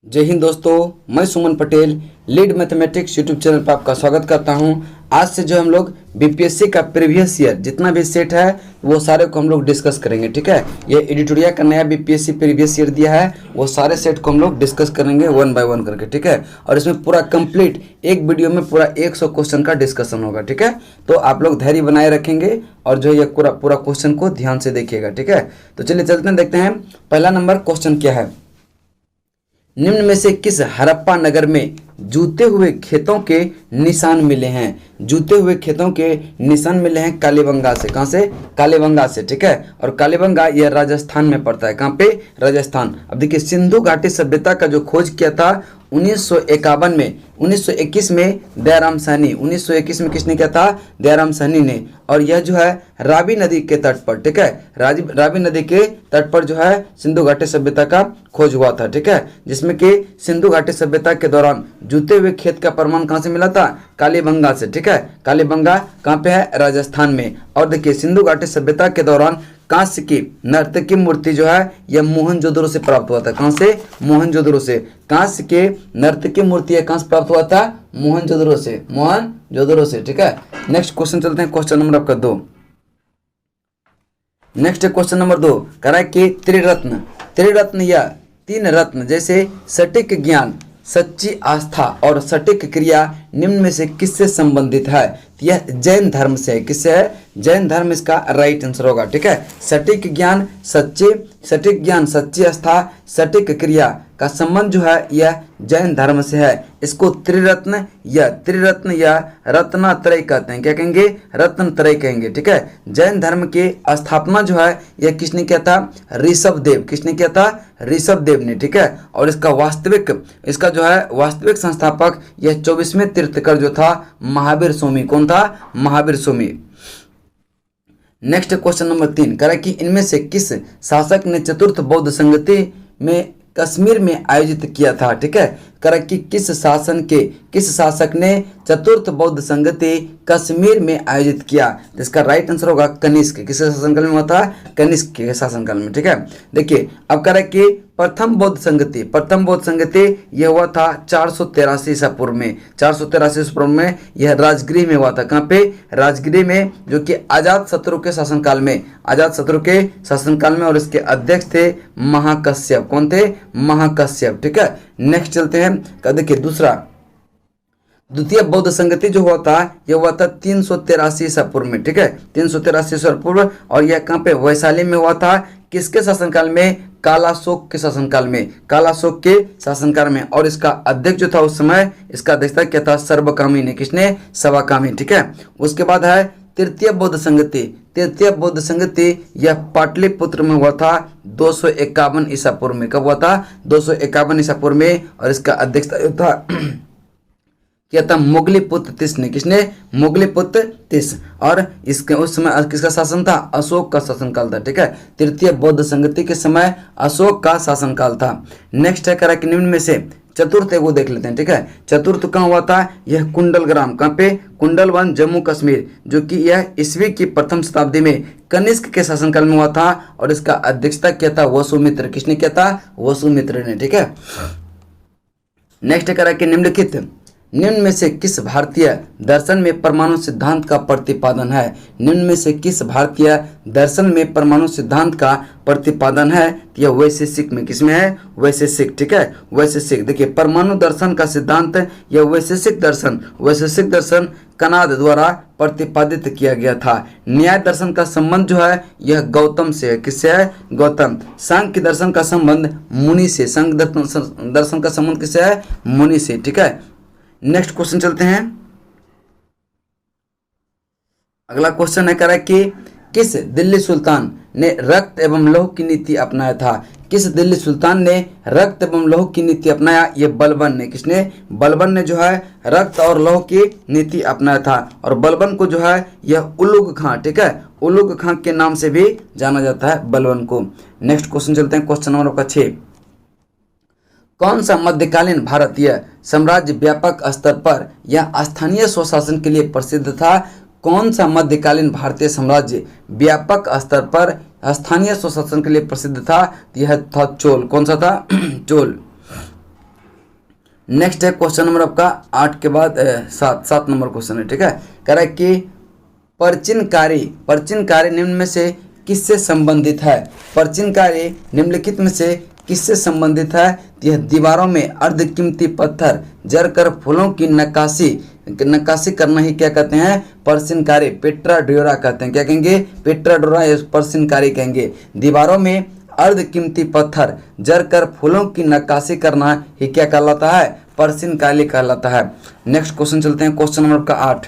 जय हिंद दोस्तों, मैं Suman Patel lead mathematics YouTube channel पर आपका स्वागत करता हूं। आज से जो हम लोग बीपीएससी का प्रीवियस ईयर जितना भी सेट है वो सारे को हम लोग डिस्कस करेंगे। ठीक है, ये एडिटोरिया का नया बीपीएससी प्रीवियस ईयर दिया है, वो सारे सेट को हम लोग डिस्कस करेंगे वन बाय वन करके। ठीक है, और इसमें पूरा कंप्लीट एक वीडियो में पूरा 100 क्वेश्चन का डिस्कशन होगा। ठीक है, तो आप लोग धैर्य बनाए रखेंगे और जो ये पूरा क्वेश्चन को ध्यान से देखिएगा। ठीक है, तो चलिए चलते हैं, देखते हैं पहला नंबर क्वेश्चन क्या है। निम्न में से किस हड़प्पा नगर में जूते हुए खेतों के निशान मिले हैं? जूते हुए खेतों के निशान मिले हैं कालीबंगा से। कहां से? कालीबंगा से। ठीक है, और कालीबंगा यह राजस्थान में पड़ता है। कहां पे? राजस्थान। अब देखिए, सिंधु घाटी सभ्यता का जो खोज किया था 1951 में, 1921 में दयाराम साहनी, 1921 में किसने किया था? दयाराम साहनी ने। और यह जो है रावी नदी के तट पर, ठीक है, रावी नदी के तट पर जो है सिंधु घाटी सभ्यता का खोज हुआ था। ठीक है, जिसमें कि सिंधु घाटी सभ्यता के दौरान जूते हुए खेत का प्रमाण कहां से मिला था? कालीबंगा से। ठीक है, कालीबंगा कहां पे है? राजस्थान में। और देखिए, सिंधु घाटी सभ्यता के दौरान कांस्य की नर्तकी मूर्ति जो है यह मोहनजोदड़ो से प्राप्त हुआ था। कहां से? मोहनजोदड़ो से। कांस्य के नर्तकी मूर्ति कहां से प्राप्त हुआ था? मोहनजोदड़ो से, मोहनजोदड़ो से। ठीक है, नेक्स्ट क्वेश्चन चलते हैं, क्वेश्चन नंबर आपका 2। नेक्स्ट क्वेश्चन नंबर 2 कह रहा है कि त्रिरत्न या तीन रत्न जैसे सटीक ज्ञान, सच्ची आस्था और सटीक क्रिया निम्न में से किससे संबंधित है? यह जैन धर्म से है। किससे है? जैन धर्म इसका राइट आंसर होगा। ठीक है, सटीक ज्ञान, सच्ची आस्था, सटीक क्रिया का संबंध जो है यह जैन धर्म से है। इसको त्रिरत्न या रत्नत्रय कहते हैं। क्या कहेंगे? रत्नत्रय कहेंगे। ठीक है, जैन धर्म की स्थापना जो है यह किसने किया था? ऋषभ देव। किसने किया था? ऋषभ देव ने। ठीक है, और इसका वास्तविक संस्थापक यह 24वें तीर्थकर जो था महावीर स्वामी। कौन था? Mahavir Swami. Next question number 3 कह रहा है कि इनमें से किस शासक ने चतुर्थ बौद्ध संगति में कश्मीर में आयोजित किया था? ठीक है, कह रहा है कि किस शासक ने चतुर्थ बौद्ध संगति कश्मीर में आयोजित किया? तो इसका राइट आंसर होगा कनिष्क। किसके शासनकाल में हुआ था? कनिष्क के शासनकाल में। ठीक है, देखिए अब कह रहा है कि प्रथम बौद्ध संगति यह हुआ था 483 ईसा पूर्व में। 483 ईसा पूर्व में यह राजगृह में हुआ था। कहाँ पे? राजगृह में, जो कि अजात शत्रु के शासनकाल में, और इसके अध्यक्ष थे महाकश्यप। कौन थे? महाकश्यप। ठीक है, नेक्स्ट चलते हैं, देखिए द्वितीय बौद्ध संगति जो हुआ था यह हुआ था 383 ईसा पूर्व में। ठीक है, 383 ईसा पूर्व, और यह कहाँ पे? वैशाली में हुआ था। किसके शासनकाल में? कालाशोक के शासनकाल में। और इसका अध्यक्ष जो था उस समय, इसका अध्यक्षता क्या था? सर्वकामी ने। किसने? सवाकामी। ठीक है, उसके बाद है तृतीय बौद्ध संगति यह पाटलिपुत्र में हुआ था 251 ईसा पूर्व में। कब हुआ था? 251 ईसा पूर्व में, और इसका अध्यक्षता था क्या था? मुगलीपुत्र तिस ने। किसने? मुगलीपुत्र तिस। और इसके उस समय किसका शासन था? अशोक का शासनकाल था। ठीक है, तृतीय बौद्ध संगति के समय अशोक का शासनकाल था। नेक्स्ट है, करा कि निम्न में से चतुर्थ वो देख लेते हैं। ठीक है, चतुर्थ कहाँ हुआ था? यह कुंडलग्राम। कहाँ पे? कुंडलवन, जम्मू कश्मीर, जो कि यह ईस्वी की प्रथम शताब्दी में कनिष्क के शासनकाल में हुआ था, और इसका अध्यक्षता क्या था? वसुमित्र। किसने किया था? वसुमित्र ने। ठीक है, नेक्स्ट करा कि निम्न में से किस भारतीय दर्शन में परमाणु सिद्धांत का प्रतिपादन है? निम्न में से किस भारतीय दर्शन में परमाणु सिद्धांत का प्रतिपादन है? यह वैशेषिक में। किसमें है? वैशेषिक। ठीक है, वैशेषिक। देखिए, परमाणु दर्शन का सिद्धांत यह वैशेषिक दर्शन कनाद द्वारा प्रतिपादित किया गया था। न्याय दर्शन का संबंध जो है यह गौतम से है। किससे है? गौतम। सांख्य दर्शन का संबंध मुनि से। सांख्य दर्शन का संबंध किससे है? मुनि से। ठीक है, नेक्स्ट क्वेश्चन चलते हैं। अगला क्वेश्चन है, कह रहा है कि किस दिल्ली सुल्तान ने रक्त एवं लौह की नीति अपनाया था? किस दिल्ली सुल्तान ने रक्त एवं लौह की नीति अपनाया? ये बलबन ने। किसने? बलबन ने जो है रक्त और लौह की नीति अपनाया था। और बलबन को जो है यह उलुग खां, ठीक है, उलुग खां के नाम से भी जाना जाता है बलबन को। नेक्स्ट क्वेश्चन चलते हैं, क्वेश्चन नंबर 6। कौन सा मध्यकालीन भारतीय साम्राज्य व्यापक स्तर पर या स्थानीय स्वशासन के लिए प्रसिद्ध था? कौन सा मध्यकालीन भारतीय साम्राज्य व्यापक स्तर पर स्थानीय स्वशासन के लिए प्रसिद्ध था? यह था चोल। कौन सा था? चोल। नेक्स्ट है क्वेश्चन नंबर आपका 8 के बाद 7 नंबर क्वेश्चन है, ठीक है। कह रहा है कि प्राचीन कार्य निम्न में से किससे संबंधित है? प्राचीन कार्य निम्नलिखित में से किससे संबंधित है? यह दीवारों में अर्धकीमती पत्थर जड़कर फूलों की नक्काशी करना ही क्या कहते हैं? प्राचीन कार्य, पेट्रा डोरा कहते हैं। क्या कहेंगे? पेट्रा डोरा या प्राचीन कार्य कहेंगे। दीवारों में अर्धकीमती पत्थर जड़कर फूलों की नक्काशी करना ही क्या कहलाता है? प्राचीन कार्य कहलाता है। नेक्स्ट क्वेश्चन चलते हैं, क्वेश्चन नंबर का 8।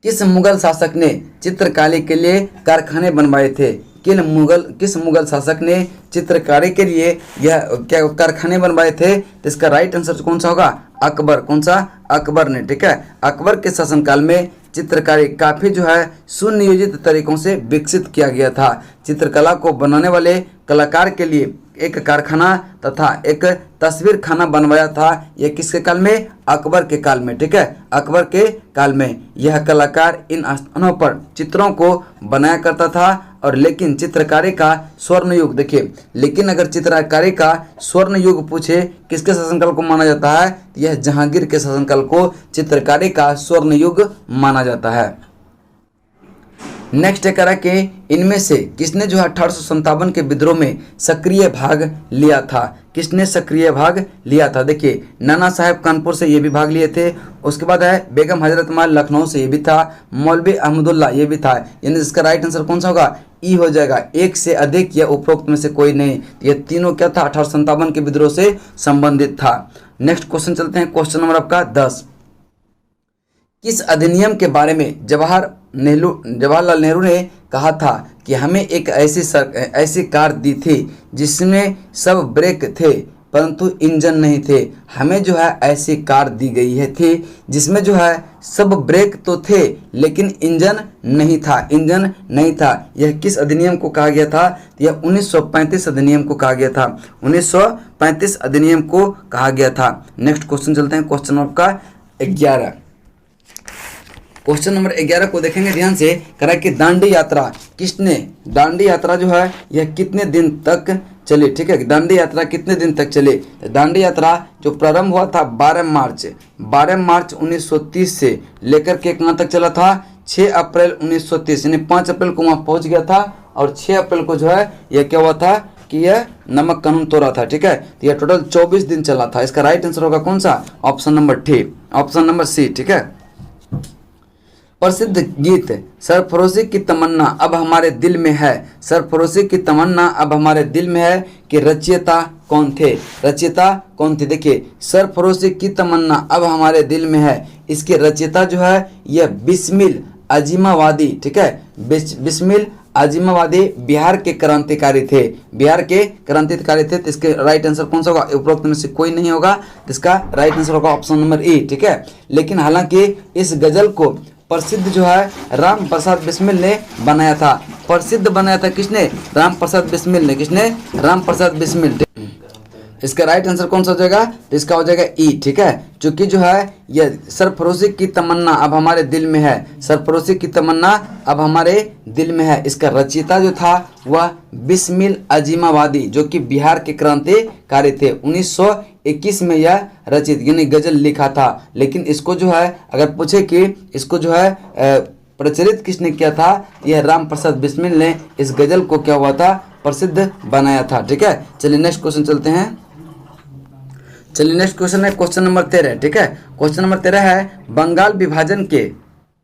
किस मुगल शासक ने चित्रकारी के लिए कारखाने बनवाए थे? किस मुगल शासक ने चित्रकारी के लिए यह क्या कारखाने बनवाए थे? तो इसका राइट आंसर कौन सा होगा? अकबर। कौन सा? अकबर ने, ठीक है। अकबर के शासनकाल में चित्रकारी काफ़ी जो है सुनियोजित तरीकों से विकसित किया गया था। चित्रकला को बनाने वाले कलाकार के लिए एक कारखाना तथा एक तस्वीर खाना बनवाया था। यह किसके काल में? अकबर के काल में, ठीक है। अकबर के काल में यह कलाकार इन स्थानों पर चित्रों को बनाया करता था। और लेकिन चित्रकारी का स्वर्ण युग, देखिए, लेकिन अगर चित्रकारी का स्वर्ण युग पूछे किसके शासनकाल को माना जाता है? यह जहांगीर के शासनकाल को चित्रकारी का स्वर्ण युग माना जाता है। नेक्स्ट है कह रहा कि इनमें से किसने जो है 1857 के विद्रोह में सक्रिय भाग लिया था? किसने सक्रिय भाग लिया था? देखिए, नाना साहब कानपुर से ये भी भाग लिए थे। उसके बाद है बेगम हजरत महल लखनऊ से ये भी था। मौलवी अहमदुल्ला ये भी था। यानी इसका राइट आंसर कौन सा होगा? ई हो जाएगा। एक से अधिक या उपरोक्त में से कोई नहीं। ये तीनों क्या था? 1857 के विद्रोह से संबंधित था। नेक्स्ट क्वेश्चन चलते हैं, क्वेश्चन नंबर आपका 10। किस अधिनियम के बारे में जवाहरलाल नेहरू ने कहा था कि हमें एक ऐसी कार दी थी जिसमें सब ब्रेक थे परंतु इंजन नहीं थे? हमें जो है ऐसी कार दी गई है थी जिसमें जो है सब ब्रेक तो थे लेकिन इंजन नहीं था। यह किस अधिनियम को कहा गया था? यह 1935 अधिनियम को कहा गया था। 1935 अधिनियम को कहा गया था। नेक्स्ट क्वेश्चन चलते हैं, क्वेश्चन नंबर का 11। क्वेश्चन नंबर 11 को देखेंगे ध्यान से। करा कि दांडी यात्रा जो है यह कितने दिन तक चली? ठीक है, दांडी यात्रा कितने दिन तक चली? दांडी यात्रा जो प्रारंभ हुआ था 12 मार्च 1930 से लेकर के कहाँ तक चला था? 6 अप्रैल 1930, यानी 5 अप्रैल को वहाँ पहुँच गया था और 6 अप्रैल को जो है यह क्या हुआ था कि यह नमक कानून तोड़ा था। ठीक है, तो यह टोटल 24 दिन चला था। इसका राइट आंसर होगा कौन सा? Option number C. ठीक है, प्रसिद्ध गीत सरफरोशी की तमन्ना अब हमारे दिल में है, सरफरोशी की तमन्ना अब हमारे दिल में है कि रचयिता कौन थे? देखिए, सरफरोशी की तमन्ना अब हमारे दिल में है, इसके रचयिता जो है यह बिस्मिल अजीमावादी। ठीक है, बिस्मिल अजीमावादी बिहार के क्रांतिकारी थे। तो इसके राइट आंसर कौन सा होगा? उपरोक्त में से कोई नहीं होगा। इसका राइट आंसर होगा ऑप्शन नंबर ई। ठीक है, लेकिन हालांकि इस गजल को प्रसिद्ध जो है राम प्रसाद बिस्मिल ने बनाया था। प्रसिद्ध बनाया था किसने? राम प्रसाद बिस्मिल ने। किसने? राम प्रसाद बिस्मिल। इसका राइट आंसर कौन सा हो जाएगा? तो इसका हो जाएगा ई। ठीक है, चूंकि जो है यह सरफरोशी की तमन्ना अब हमारे दिल में है, सरफरोशी की तमन्ना अब हमारे दिल में है। इसका रचयिता जो था वह बिस्मिल अजीमावादी, जो कि बिहार के क्रांतिकारी थे। 1921 में यह रचित यानी गजल लिखा था। लेकिन इसको जो है अगर पूछे कि इसको जो है प्रचलित किसने किया था, यह राम प्रसाद बिस्मिल ने इस गजल को क्या हुआ था? प्रसिद्ध बनाया था। ठीक है, चलिए नेक्स्ट क्वेश्चन चलते हैं। नेक्स्ट क्वेश्चन है क्वेश्चन नंबर 13। ठीक है, क्वेश्चन नंबर 13 है बंगाल विभाजन के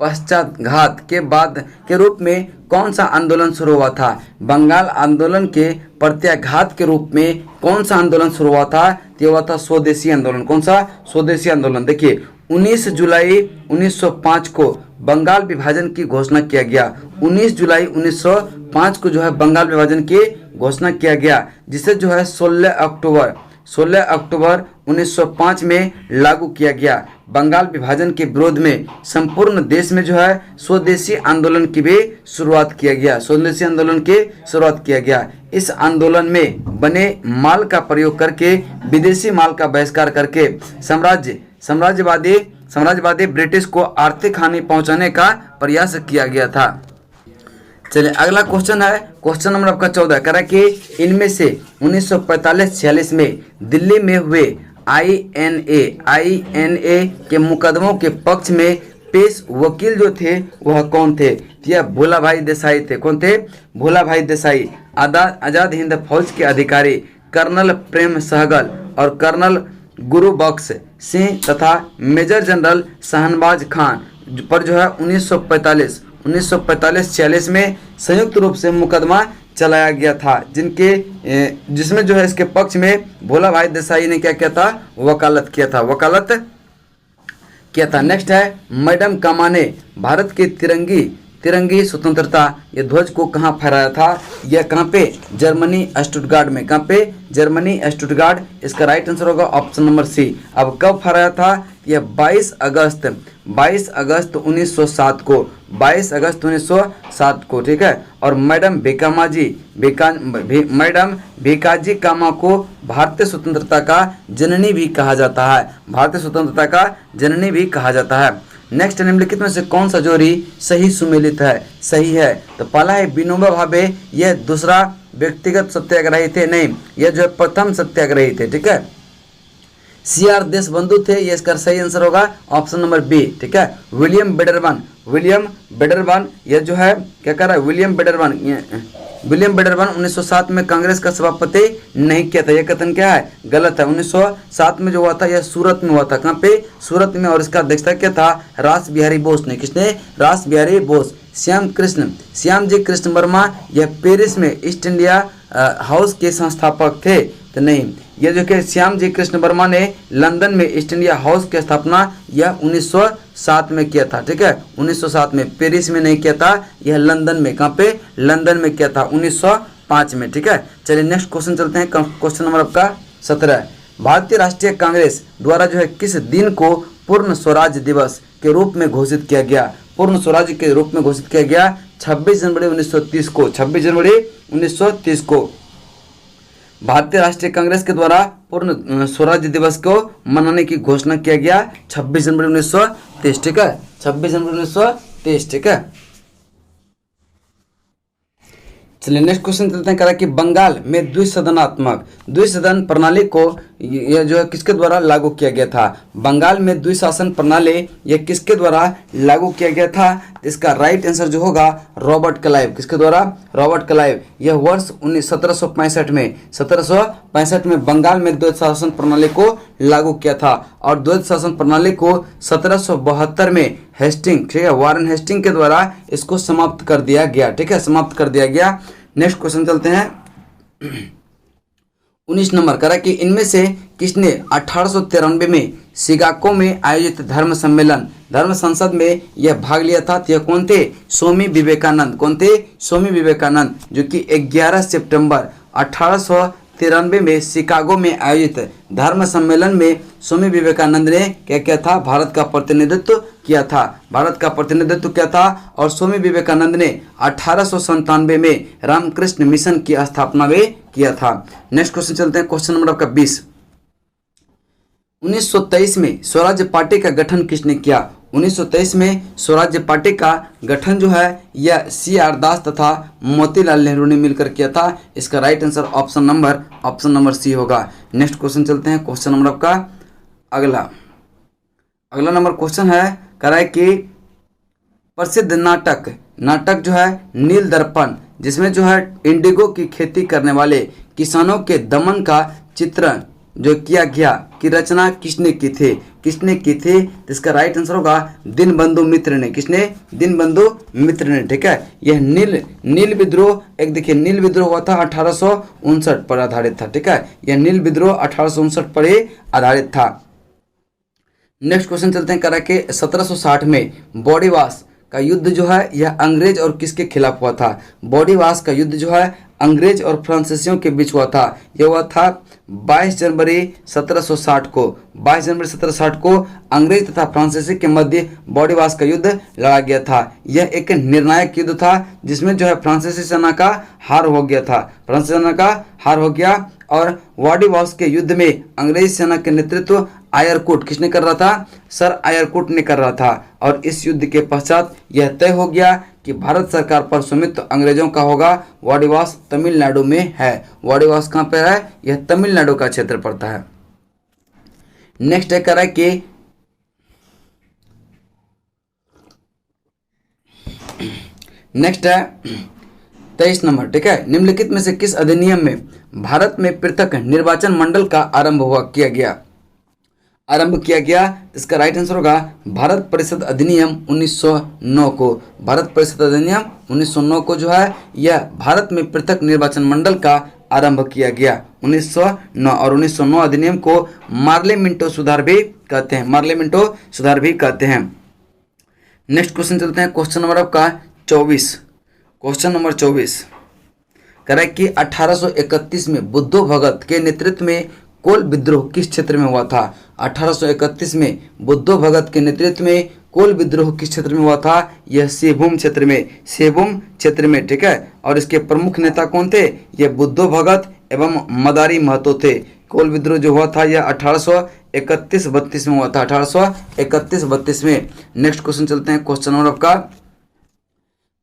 पश्चातघात के बाद के रूप में कौन सा आंदोलन शुरू हुआ था? बंगाल आंदोलन के प्रत्याघात के रूप में कौन सा आंदोलन शुरू हुआ था? ये हुआ था स्वदेशी आंदोलन। कौन सा? स्वदेशी आंदोलन। देखिए, 19 जुलाई 1905 को बंगाल विभाजन की घोषणा किया गया। 19 जुलाई 1905 को जो है बंगाल विभाजन की घोषणा किया गया, जिसे जो है 16 अक्टूबर 1905 में लागू किया गया। बंगाल विभाजन के विरोध में संपूर्ण देश में जो है स्वदेशी आंदोलन की भी शुरुआत किया गया। इस आंदोलन में बने माल का प्रयोग करके, विदेशी माल का बहिष्कार करके साम्राज्यवादी ब्रिटिश को आर्थिक हानि पहुंचाने का प्रयास किया गया था। चलिए अगला क्वेश्चन है क्वेश्चन नंबर आपका 14। कह रहा है कि इनमें से 1945-46 में दिल्ली में हुए आईएनए के मुकदमों के पक्ष में पेश वकील जो थे वह कौन थे? तो यह भोला भाई देसाई थे। कौन थे? भोला भाई देसाई। आजाद हिंद फौज के अधिकारी कर्नल प्रेम सहगल और कर्नल गुरुबख्श सिंह तथा मेजर जनरल शहनबाज खान पर जो है 1945-46 में संयुक्त रूप से मुकदमा चलाया गया था, जिसमें जो है इसके पक्ष में भोला भाई देसाई ने क्या किया था? वकालत किया था। नेक्स्ट है मैडम कामा ने भारत की तिरंगी स्वतंत्रता ये ध्वज को कहाँ फहराया था? यह कहाँ पे? जर्मनी स्टुटगार्ड में। कहाँ पे? Germany Stuttgart. इसका राइट आंसर होगा ऑप्शन नंबर सी। अब कब फहराया था? यह 22 अगस्त 1907 को, 22 अगस्त 1907 को, ठीक है। और मैडम भिकाजी कामा को भारतीय स्वतंत्रता का जननी भी कहा जाता है। भारतीय स्वतंत्रता का जननी भी कहा जाता है। नेक्स्ट, निम्नलिखित में से कौन सा जोड़ी सही सुमेलित है? सही है तो पहला है विनोबा भावे, यह दूसरा व्यक्तिगत सत्याग्रही थे, नहीं, यह जो है प्रथम सत्याग्रही थे, ठीक है। CR देशबंधु थे, ये इसका सही आंसर होगा ऑप्शन नंबर बी, ठीक है। विलियम बेडरबन यह जो है क्या कर रहा है? विलियम बेडरबन 1907 में कांग्रेस का सभापति नहीं किया था। यह कथन क्या है? गलत है। 1907 में जो हुआ था यह सूरत में हुआ था। कहाँ पे? सूरत में। और इसका अध्यक्षता क्या था? रास बिहारी बोस ने। किसने? रास बिहारी बोस। श्यामजी कृष्ण वर्मा यह पेरिस में ईस्ट इंडिया हाउस के संस्थापक थे, तो नहीं, यह जो कि श्यामजी कृष्ण वर्मा ने लंदन में ईस्ट इंडिया हाउस की स्थापना यह 1907 में किया था, ठीक है। 1907 में, पेरिस में नहीं किया था, यह लंदन में। कहाँ पे? लंदन में किया था 1905 में, ठीक है। चलिए नेक्स्ट क्वेश्चन चलते हैं। क्वेश्चन नंबर आपका 17 है। भारतीय राष्ट्रीय कांग्रेस द्वारा जो है किस दिन को पूर्ण स्वराज दिवस के रूप में घोषित किया गया? पूर्ण स्वराज के रूप में घोषित किया गया 26 जनवरी 1930 को। 26 जनवरी 1930 को भारतीय राष्ट्रीय कांग्रेस के द्वारा पूर्ण स्वराज्य दिवस को मनाने की घोषणा किया गया 26 जनवरी 1930, ठीक है। 26 जनवरी 1930, ठीक है। चलिए नेक्स्ट क्वेश्चन चलते हैं। कह रहा है कि बंगाल में द्विसदन प्रणाली को यह जो है किसके द्वारा लागू किया गया था? बंगाल में द्विशासन प्रणाली यह किसके द्वारा लागू किया गया था? इसका राइट आंसर जो होगा रॉबर्ट क्लाइव। किसके द्वारा? Robert Clive. यह वर्ष 1765 में बंगाल में द्वैत प्रणाली को लागू किया था। और द्वैत शासन प्रणाली को 1772 में हेस्टिंग, ठीक है, वारेन हेस्टिंग के द्वारा इसको समाप्त कर दिया गया, ठीक है, समाप्त कर दिया गया। नेक्स्ट क्वेश्चन चलते हैं। 19 नंबर करा कि इनमें से किसने 1893 में शिकागो में आयोजित धर्म संसद में यह भाग लिया था? तो यह कौन थे? स्वामी विवेकानंद। कौन थे? स्वामी विवेकानंद, जो कि 11 सितंबर 1893 में शिकागो में आयोजित धर्म सम्मेलन में स्वामी विवेकानंद ने क्या किया था? भारत का प्रतिनिधित्व किया था। और स्वामी विवेकानंद ने 1897 में रामकृष्ण मिशन की स्थापना भी किया था। नेक्स्ट क्वेश्चन चलते हैं। क्वेश्चन नंबर आपका 20। 1923 में स्वराज्य पार्टी का गठन किसने किया? 1923 में स्वराज्य पार्टी का गठन जो है यह CR दास तथा मोतीलाल नेहरू ने मिलकर किया था। इसका right answer option number C होगा। नेक्स्ट क्वेश्चन चलते हैं। क्वेश्चन नंबर आपका अगला नंबर क्वेश्चन है, कह रहा है कि प्रसिद्ध नाटक जो है नील दर्पण, जिसमें जो है इंडिगो की खेती करने वाले किसानों के दमन का चित्रण जो किया गया की रचना किसने की थी? इसका राइट आंसर होगा दीनबंधु मित्र ने। किसने? दीनबंधु मित्र ने, ठीक है। यह नील विद्रोह, एक देखिए, नील विद्रोह हुआ था 1859 पर आधारित था, ठीक है। यह नील विद्रोह 1859 पर ही आधारित था। नेक्स्ट क्वेश्चन चलते हैं। कह रहा है कि 1760 में बॉडीवास का युद्ध जो है यह अंग्रेज और किसके खिलाफ हुआ था? बॉडीवास का युद्ध जो है अंग्रेज और फ्रांसीसियों के बीच हुआ था। यह हुआ था 22 जनवरी 1760 को। 22 जनवरी 1760 को अंग्रेज तथा फ्रांसीसी के मध्य बॉडीवास का युद्ध लड़ा गया था। यह एक निर्णायक युद्ध था जिसमें जो है फ्रांसीसी सेना का हार हो गया और बॉडीवास के युद्ध में अंग्रेज सेना के नेतृत्व आयरकुट किसने कर रहा था? सर आयरकुट ने कर रहा था। और इस युद्ध के पश्चात यह तय हो गया कि भारत सरकार पर स्वामित्व अंग्रेजों का होगा। बॉडीवास तमिलनाडु में है। बॉडीवास कहाँ पर है? यह तमिलनाडु का क्षेत्र पड़ता है। नेक्स्ट है कह रहा है कि नेक्स्ट है 23 नंबर, ठीक है। निम्नलिखित में से किस अधिनियम में भारत में पृथक निर्वाचन मंडल का आरंभ किया गया? इसका राइट आंसर होगा भारत परिषद अधिनियम 1909 को। भारत परिषद अधिनियम 1909 को जो है यह भारत में पृथक निर्वाचन मंडल का आरंभ किया गया 1909। और 1909 अधिनियम को मार्ले-मिंटो सुधार भी कहते हैं, मार्ले-मिंटो सुधार भी कहते हैं। नेक्स्ट क्वेश्चन चलते हैं, क्वेश्चन नंबर आपका 24। क्वेश्चन नंबर 24 कह रहा है कि 1831 में बुद्धो भगत के नेतृत्व में कोल विद्रोह किस क्षेत्र में हुआ था? 1831 में बुद्धो भगत के नेतृत्व में कोल विद्रोह किस क्षेत्र में हुआ था? यह सेबूम क्षेत्र में, सेबूम क्षेत्र में, ठीक है। और इसके प्रमुख नेता कौन थे? यह बुद्धो भगत एवं मदारी महतो थे। कोल विद्रोह जो हुआ था यह 1831-32 में हुआ था, 1831-32 में। नेक्स्ट क्वेश्चन चलते हैं, क्वेश्चन नंबर आपका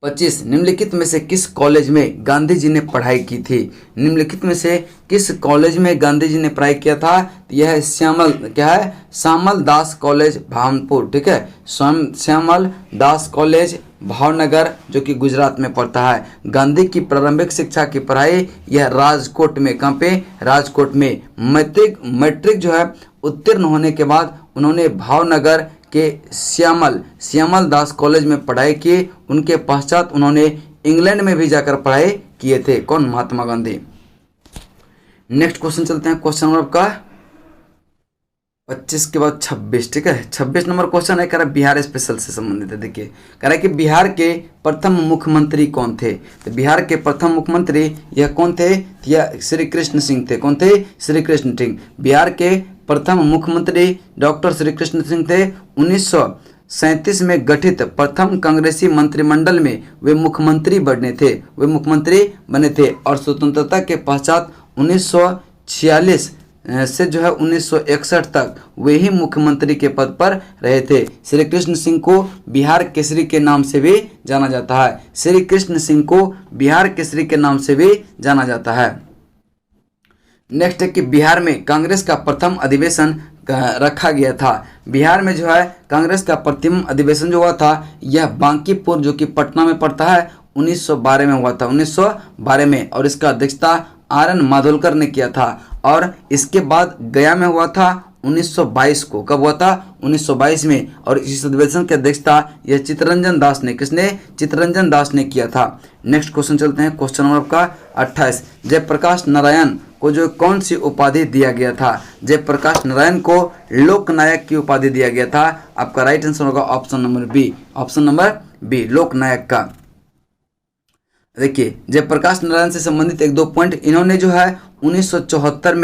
25। निम्नलिखित में से किस कॉलेज में गांधी जी ने पढ़ाई की थी? निम्नलिखित में से किस कॉलेज में गांधी जी ने पढ़ाई किया था? यह है श्यामल दास कॉलेज भावनपुर, ठीक है। श्यामल दास कॉलेज भावनगर जो कि गुजरात में पड़ता है। गांधी की प्रारंभिक शिक्षा की पढ़ाई यह राजकोट में, कहाँ पे? राजकोट में। मैट्रिक जो है उत्तीर्ण होने के बाद उन्होंने भावनगर के श्यामल दास कॉलेज में पढ़ाई की। उनके पश्चात उन्होंने इंग्लैंड में भी जाकर पढ़ाई किए थे। कौन? महात्मा गांधी। नेक्स्ट क्वेश्चन चलते हैं, क्वेश्चन नंबर आपका 25 के बाद 26, ठीक है। 26 नंबर क्वेश्चन है, कह रहा है बिहार स्पेशल से संबंधित है। देखिए कह रहा है कि बिहार के प्रथम मुख्यमंत्री कौन थे? तो बिहार के प्रथम मुख्यमंत्री यह कौन थे? यह श्री कृष्ण सिंह थे। कौन थे? श्री कृष्ण सिंह। बिहार के प्रथम मुख्यमंत्री डॉक्टर श्री कृष्ण सिंह थे। 1937 में गठित प्रथम कांग्रेसी मंत्रिमंडल में वे मुख्यमंत्री बने थे। और स्वतंत्रता के पश्चात 1946 से जो है 1961 तक वे ही मुख्यमंत्री के पद पर रहे थे। श्री कृष्ण सिंह को बिहार केसरी के नाम से भी जाना जाता है। श्री कृष्ण सिंह को बिहार केसरी के नाम से भी जाना जाता है। नेक्स्ट है कि बिहार में कांग्रेस का प्रथम अधिवेशन रखा गया था। बिहार में जो है कांग्रेस का प्रथम अधिवेशन जो हुआ था यह बांकीपुर जो कि पटना में पड़ता है 1912 में हुआ था, 1912 में। और इसका अध्यक्षता RN माधोलकर ने किया था। और इसके बाद गया में हुआ था 1922 को। कब हुआ था? 1922 में। और इस अधिवेशन की अध्यक्षता यह चित्तरंजन दास ने, किसने? चित्तरंजन दास ने किया था। नेक्स्ट क्वेश्चन चलते हैं, क्वेश्चन नंबर आपका 28। जयप्रकाश नारायण को जो कौन सी उपाधि दिया गया था? जयप्रकाश नारायण को लोकनायक की उपाधि दिया गया था। आपका राइट आंसर होगा option number B, option number B, लोकनायक का। देखिए जयप्रकाश नारायण से संबंधित एक दो पॉइंट, इन्होंने जो है 1974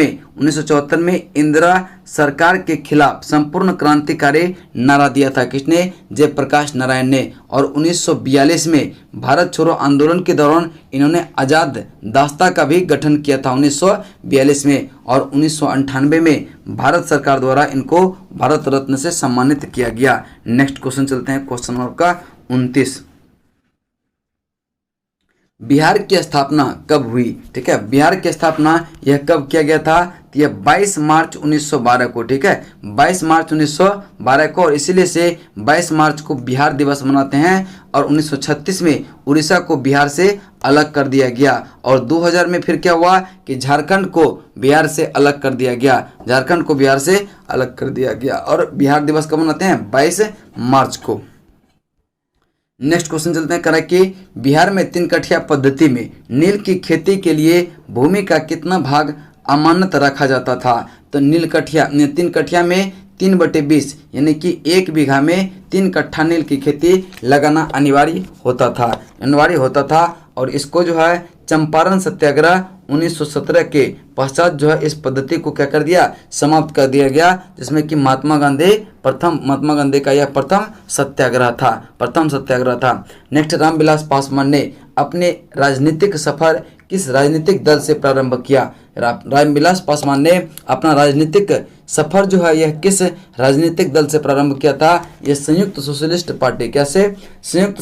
में इंदिरा सरकार के खिलाफ संपूर्ण क्रांतिकारी नारा दिया था। किसने? जयप्रकाश नारायण ने। और 1942 में भारत छोड़ो आंदोलन के दौरान इन्होंने आज़ाद दास्ता का भी गठन किया था 1942 में। और 1998 में भारत सरकार द्वारा इनको भारत रत्न से सम्मानित किया गया। नेक्स्ट क्वेश्चन चलते हैं, क्वेश्चन नंबर का 29। बिहार की स्थापना कब हुई? ठीक है, बिहार की स्थापना यह कब किया गया था? तो यह 22 मार्च 1912 को, ठीक है, 22 मार्च 1912 को। और इसीलिए से 22 मार्च को बिहार दिवस मनाते हैं। और 1936 में उड़ीसा को बिहार से अलग कर दिया गया। और 2000 में फिर क्या हुआ कि झारखंड को बिहार से अलग कर दिया गया, झारखंड को बिहार से अलग कर दिया गया। और बिहार दिवस कब मनाते हैं? 22 मार्च को। नेक्स्ट क्वेश्चन चलते हैं, करा कि बिहार में 3 कठिया पद्धति में नील की खेती के लिए भूमि का कितना भाग अमानत रखा जाता था? तो नील कठिया 3 कठिया में 3/20 यानी कि 1 बीघा में 3 कट्ठा नील की खेती लगाना अनिवार्य होता था। और इसको जो है चंपारण सत्याग्रह 1917 के पश्चात जो है इस पद्धति को क्या कर दिया? समाप्त कर दिया गया, जिसमें कि महात्मा गांधी का यह प्रथम सत्याग्रह था। नेक्स्ट, रामविलास पासवान ने अपने राजनीतिक सफर किस राजनीतिक दल से प्रारंभ किया? रामविलास पासवान ने अपना राजनीतिक सफर जो है यह किस राजनीतिक दल से प्रारंभ किया था? यह संयुक्त सोशलिस्ट पार्टी। कैसे? संयुक्त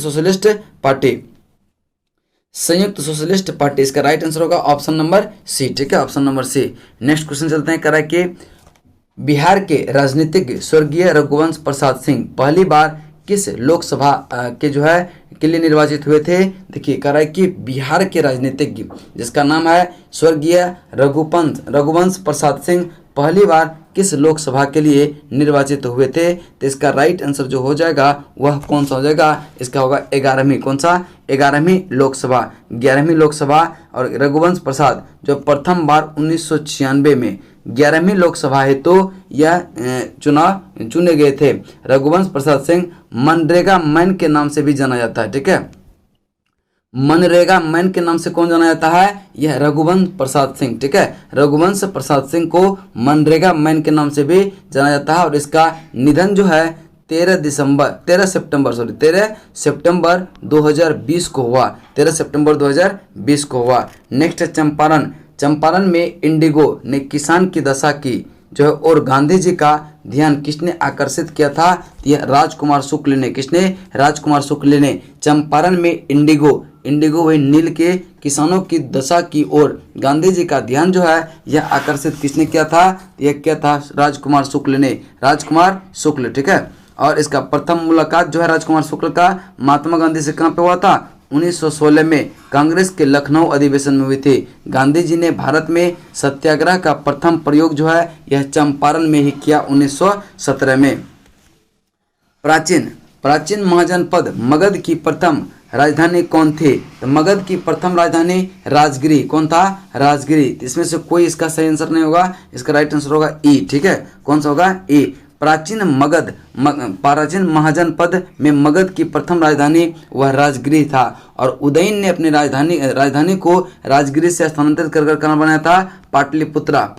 सोशलिस्ट पार्टी। इसका राइट आंसर होगा ऑप्शन नंबर सी, ठीक है, option number C. Next question चलते हैं, करा कि बिहार के राजनीतिज्ञ स्वर्गीय रघुवंश प्रसाद सिंह पहली बार किस लोकसभा के जो है के लिए निर्वाचित हुए थे। देखिए कह रहा है कि बिहार के राजनीतिज्ञ जिसका नाम है स्वर्गीय रघुवंश प्रसाद सिंह पहली बार किस लोकसभा के लिए निर्वाचित हुए थे। तो इसका राइट आंसर जो हो जाएगा वह कौन सा हो जाएगा, इसका होगा 11वीं। कौन सा? 11वीं लोकसभा, 11वीं लोकसभा। और रघुवंश प्रसाद जो प्रथम बार 1996 में 11वीं लोकसभा है तो यह चुने गए थे। रघुवंश प्रसाद सिंह मनरेगा मैन के नाम से भी जाना जाता है। ठीक है, मनरेगा मैन के नाम से कौन जाना जाता है? यह रघुवंश प्रसाद सिंह। ठीक है, रघुवंश प्रसाद सिंह को मनरेगा मैन के नाम से भी जाना जाता है। और इसका निधन जो है 13 सितंबर 2020 को हुआ। 13 सितंबर 2020 को हुआ। नेक्स्ट है चंपारण में इंडिगो ने किसान की दशा की जो है और गांधी जी का ध्यान किसने आकर्षित किया था? यह राजकुमार शुक्ल ने। किसने? राजकुमार शुक्ल ने। चंपारण में इंडिगो वही नील के किसानों की दशा की ओर गांधी जी का ध्यान जो है यह आकर्षित किसने किया था? यह किया था राजकुमार शुक्ल ने। राजकुमार शुक्ल। ठीक है, और इसका प्रथम मुलाकात जो है राजकुमार शुक्ल का महात्मा गांधी से कहाँ पे हुआ था? 1916 में कांग्रेस के लखनऊ अधिवेशन में हुई थी। गांधी जी ने भारत में सत्याग्रह का प्रथम प्रयोग जो है यह चंपारण में ही किया 1917 में। प्राचीन महाजनपद मगध की प्रथम राजधानी कौन थी? तो मगध की प्रथम राजधानी राजगिरी। कौन था? राजगिरी। इसमें से कोई इसका सही आंसर नहीं होगा, इसका राइट आंसर होगा ई। ठीक है, कौन सा होगा? ई। प्राचीन महाजनपद में मगध की प्रथम राजधानी वह राजगिरी था। और उदयन ने अपनी राजधानी को राजगिरी से स्थानांतरित कर कहाँ बनाया था? पाटलिपुत्रा।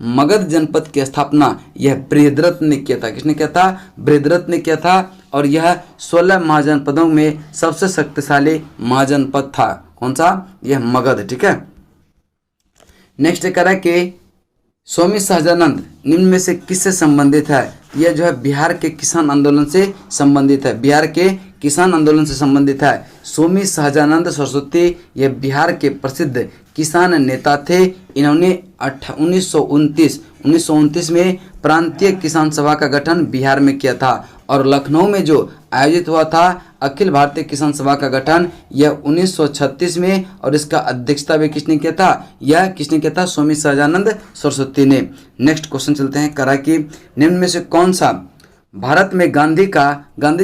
मगध जनपद की स्थापना यह बृहद्रथ ने किया था। किसने किया था? बृहद्रथ ने किया था। और यह 16 महाजनपदों में सबसे शक्तिशाली महाजनपद था। कौन सा? यह मगध। ठीक है, नेक्स्ट कह रहा है कि स्वामी सहजानंद निम्न में से किससे संबंधित है? यह जो है बिहार के किसान आंदोलन से संबंधित है। बिहार के किसान आंदोलन से संबंधित है। स्वामी सहजानंद सरस्वती यह बिहार के प्रसिद्ध किसान नेता थे। इन्होंने 1929 में प्रांतीय किसान सभा का गठन बिहार में किया था। और लखनऊ में जो आयोजित हुआ था अखिल भारतीय किसान सभा का गठन यह 1936 में। और इसका अध्यक्षता भी किसने किया था? यह किसने किया था? स्वामी सहजानंद सरस्वती ने। नेक्स्ट क्वेश्चन चलते हैं। करा कि निम्न में से कौन सा भारत में गांधी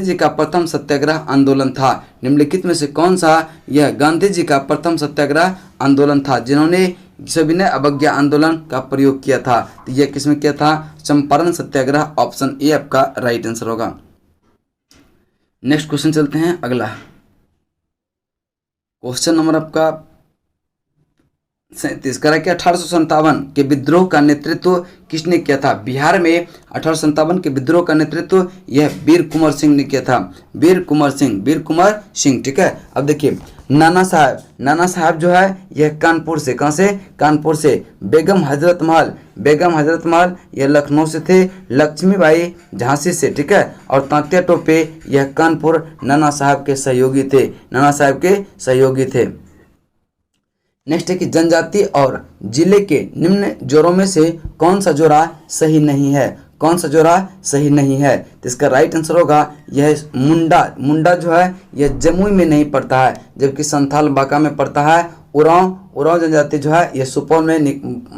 जी का प्रथम सत्याग्रह आंदोलन था? निम्नलिखित में से कौन सा यह गांधी जी का प्रथम सत्याग्रह आंदोलन था जिन्होंने सविनय अवज्ञा आंदोलन का प्रयोग किया था? तो यह किसमें किया था? चंपारण सत्याग्रह। ऑप्शन ए आपका राइट आंसर होगा। नेक्स्ट क्वेश्चन चलते हैं। अगला क्वेश्चन नंबर आपका 37 करा कि 1857 के विद्रोह का नेतृत्व किसने किया था? बिहार में 1857 के विद्रोह का नेतृत्व यह वीर कुंवर सिंह ने किया था। वीर कुंवर सिंह। ठीक है, अब देखिए नाना साहब जो है यह कानपुर से। कहाँ से? कानपुर से। बेगम हजरत महल यह लखनऊ से थे। लक्ष्मीबाई झांसी से। ठीक है, और तात्या टोपे यह कानपुर नाना साहब के सहयोगी थे। नेक्स्ट है कि जनजाति और जिले के निम्न जोड़ों में से कौन सा जोड़ा सही नहीं है? कौन सा जोड़ा सही नहीं है? तो इसका राइट आंसर होगा यह मुंडा जो है यह जमुई में नहीं पड़ता है, जबकि संथाल बांका में पड़ता है। उरांव जनजाति जो है यह सुपौल में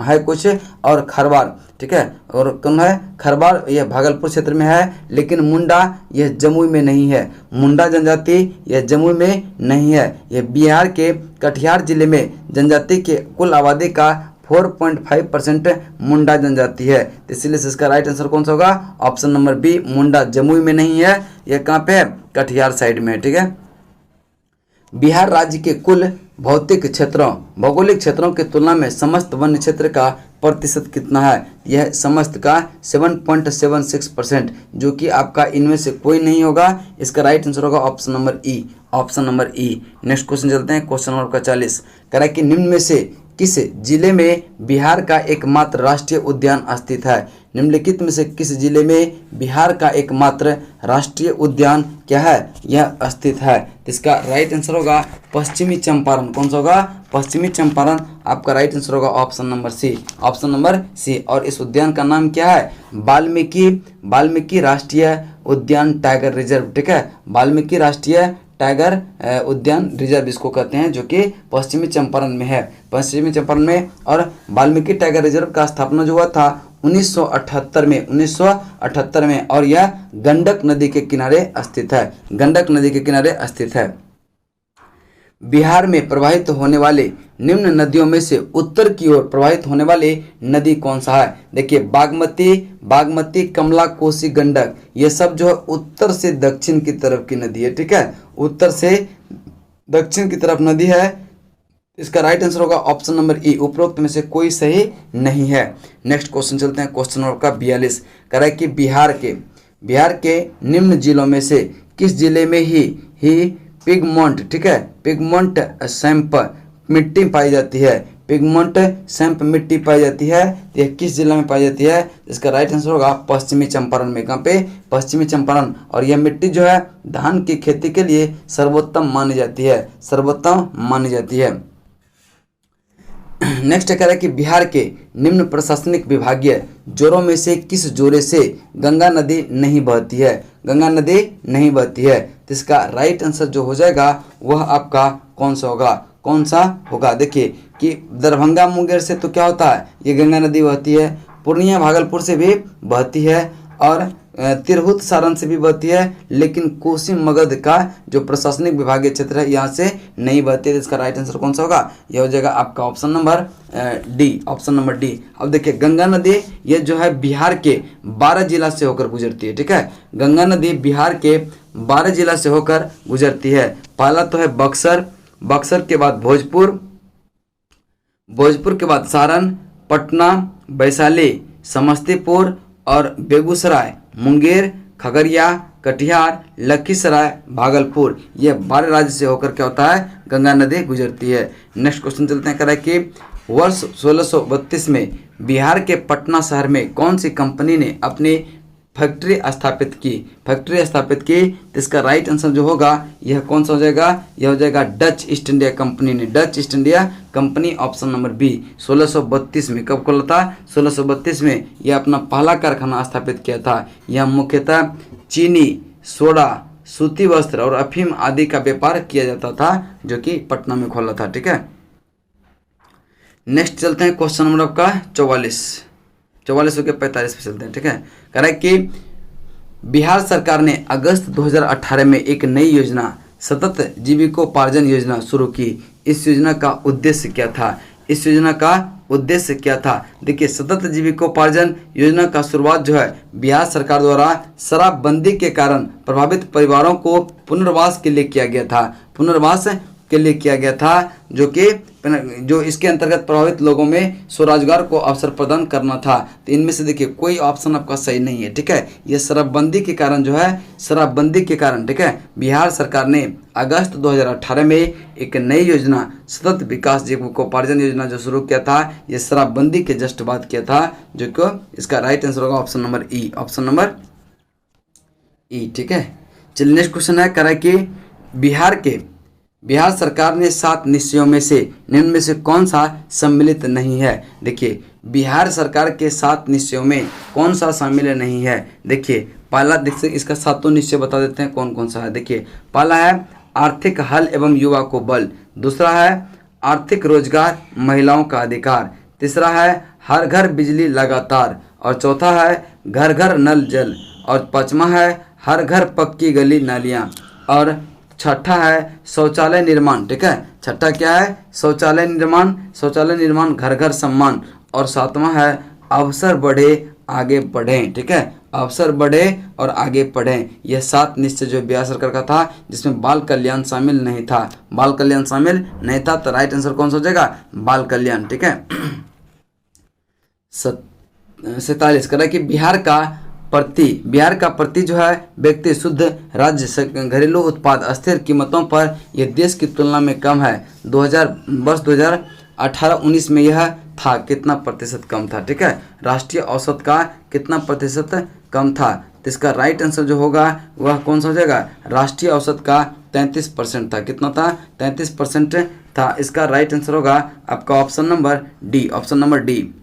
है कुछ। और खरवार। ठीक है, और कौन है? खरवार यह भागलपुर क्षेत्र में है। लेकिन मुंडा यह जमुई में नहीं है। मुंडा जनजाति यह जमुई में नहीं है। यह बिहार के कटिहार जिले में जनजाति के कुल आबादी का 4.5% मुंडा जनजाति है। तो इसलिए इसका राइट आंसर कौन सा होगा? Option number B. Munda Jamui में नहीं है, यह कहाँ पे है? कटिहार साइड में है। ठीक है, बिहार राज्य के कुल भौगोलिक क्षेत्रों की तुलना में समस्त वन्य क्षेत्र का प्रतिशत कितना है? यह समस्त का 7.76%, जो कि आपका इनमें से कोई नहीं होगा। इसका राइट आंसर होगा ऑप्शन नंबर ई। नेक्स्ट क्वेश्चन चलते हैं। क्वेश्चन नंबर 40 कह रहा है कि निम्न में से किस जिले में बिहार का एकमात्र राष्ट्रीय उद्यान स्थित है? निम्नलिखित में से किस जिले में बिहार का एकमात्र राष्ट्रीय उद्यान क्या है? यह स्थित है। इसका राइट आंसर होगा पश्चिमी चंपारण। कौन सा होगा? पश्चिमी चंपारण आपका राइट आंसर होगा option number C, option number C. और इस उद्यान का नाम क्या है? वाल्मीकि राष्ट्रीय उद्यान टाइगर रिजर्व, ठीक है, वाल्मीकि राष्ट्रीय टाइगर उद्यान रिजर्व इसको कहते हैं, जो कि पश्चिमी चंपारण में है, पश्चिमी चंपारण में। और वाल्मीकि टाइगर रिजर्व का स्थापना जो हुआ था 1978 में, और यह गंडक नदी के किनारे स्थित है, गंडक नदी के किनारे स्थित है। बिहार में प्रवाहित होने वाले निम्न नदियों में से उत्तर की ओर प्रवाहित होने वाली नदी कौन सा है? देखिए, बागमती, कमला, कोसी, गंडक, ये सब जो है उत्तर से दक्षिण की तरफ की नदी है, ठीक है, उत्तर से दक्षिण की तरफ नदी है। इसका राइट आंसर होगा ऑप्शन नंबर ई, उपरोक्त में से कोई सही नहीं है। नेक्स्ट क्वेश्चन चलते हैं, क्वेश्चन नंबर का 42 कह रहा है कि बिहार के निम्न जिलों में से किस जिले में ही पिगमोंट, ठीक है, पिगमोंट सैंप मिट्टी पाई जाती है, पिगमोंट सैंप मिट्टी पाई जाती है, तो यह किस जिला में पाई जाती है? इसका राइट आंसर होगा पश्चिमी चंपारण में। कहाँ पे? पश्चिमी चंपारण। और यह मिट्टी जो है धान की खेती के लिए सर्वोत्तम मानी जाती है, सर्वोत्तम मानी जाती है। नेक्स्ट कह रहा है कि बिहार के निम्न प्रशासनिक विभागीय जोरों में से किस जोरे से गंगा नदी नहीं बहती है? गंगा नदी नहीं बहती है, तो इसका राइट आंसर जो हो जाएगा वह आपका कौन सा होगा? देखिए कि दरभंगा मुंगेर से तो क्या होता है, ये गंगा नदी बहती है, पूर्णिया भागलपुर से भी बहती है, और तिरहुत सारण से भी बहती है, लेकिन कोसी मगध का जो प्रशासनिक विभागीय क्षेत्र है यहाँ से नहीं बहती है। इसका राइट आंसर कौन सा होगा? यह हो जाएगा आपका option number D, option number D. अब देखिए, गंगा नदी ये जो है बिहार के 12 जिला से होकर गुजरती है, ठीक है, गंगा नदी बिहार के 12 जिला से होकर गुजरती है। पहला तो है बक्सर के बाद भोजपुर के बाद सारण, पटना, वैशाली, समस्तीपुर और बेगूसराय, मुंगेर, खगड़िया, कटिहार, लखीसराय, भागलपुर, ये 12 राज्य से होकर क्या होता है? गंगा नदी गुजरती है। नेक्स्ट क्वेश्चन चलते हैं, कह रहा है कि वर्ष 1632 में बिहार के पटना शहर में कौन सी कंपनी ने अपनी फैक्ट्री स्थापित की? तो इसका राइट आंसर जो होगा यह कौन सा हो जाएगा? यह हो जाएगा डच ईस्ट इंडिया कंपनी ने, Dutch East India Company, option number B. 1632 में कब खोला था? 1632 में यह अपना पहला कारखाना स्थापित किया था। यह मुख्यतः चीनी, सोडा, सूती वस्त्र और अफीम आदि का व्यापार किया जाता था, जो कि पटना में खोला था, ठीक है। नेक्स्ट चलते हैं क्वेश्चन नंबर आपका 44 हो गया, 45 पे चलते हैं, ठीक है। कह रहा है कि बिहार सरकार ने अगस्त 2018 में एक नई योजना सतत जीविकोपार्जन योजना शुरू की। इस योजना का उद्देश्य क्या था? देखिए, सतत जीविकोपार्जन योजना का शुरुआत जो है बिहार सरकार द्वारा शराबबंदी के कारण प्रभावित परिवारों को पुनर्वास के लिए किया गया था, जो इसके अंतर्गत प्रभावित लोगों में स्वरोजगार को अवसर प्रदान करना था। तो इनमें से देखिए कोई ऑप्शन आपका सही नहीं है, ठीक है। ये शराबबंदी के कारण, ठीक है, बिहार सरकार ने अगस्त 2018 में एक नई योजना सतत विकास जीविकोपार्जन योजना जो शुरू किया था, ये शराबबंदी के जस्ट बाद किया था, जो कि इसका राइट आंसर होगा ऑप्शन नंबर ई, ऑप्शन नंबर ई, ठीक है। चलिए नेक्स्ट क्वेश्चन है, कह रहा है कि बिहार सरकार ने 7 निश्चयों में से निम्न में से कौन सा सम्मिलित नहीं है? देखिए, बिहार सरकार के 7 निश्चयों में कौन सा शामिल नहीं है? देखिए, पहला देखिए, इसका 7 निश्चय बता देते हैं कौन कौन सा है। देखिए, पहला है आर्थिक हल एवं युवा को बल, दूसरा है आर्थिक रोजगार, महिलाओं का अधिकार, तीसरा है हर घर बिजली लगातार, और चौथा है घर घर नल जल, और पांचवा है हर घर पक्की गली नालियाँ, और छठा है शौचालय निर्माण, ठीक है। छठा क्या है? शौचालय निर्माण, घर घर सम्मान, और सातवां है अवसर बढ़े आगे बढ़ें, ठीक है, अवसर बढ़े और आगे बढ़ें। यह 7 निश्चय जो बिहार सरकार का था, जिसमें बाल कल्याण शामिल नहीं था, तो राइट आंसर कौन सा हो जाएगा? बाल कल्याण, ठीक है। 47 कह रहा है कि बिहार का प्रति जो है व्यक्ति शुद्ध राज्य घरेलू उत्पाद स्थिर कीमतों पर यह देश की तुलना में कम है। वर्ष 2018-19 में यह था कितना प्रतिशत कम था, ठीक है, राष्ट्रीय औसत का कितना प्रतिशत कम था। तो इसका राइट आंसर जो होगा वह कौन सा हो जाएगा? राष्ट्रीय औसत का 33% था। कितना था? 33% था। इसका राइट आंसर होगा आपका option number D, option number D.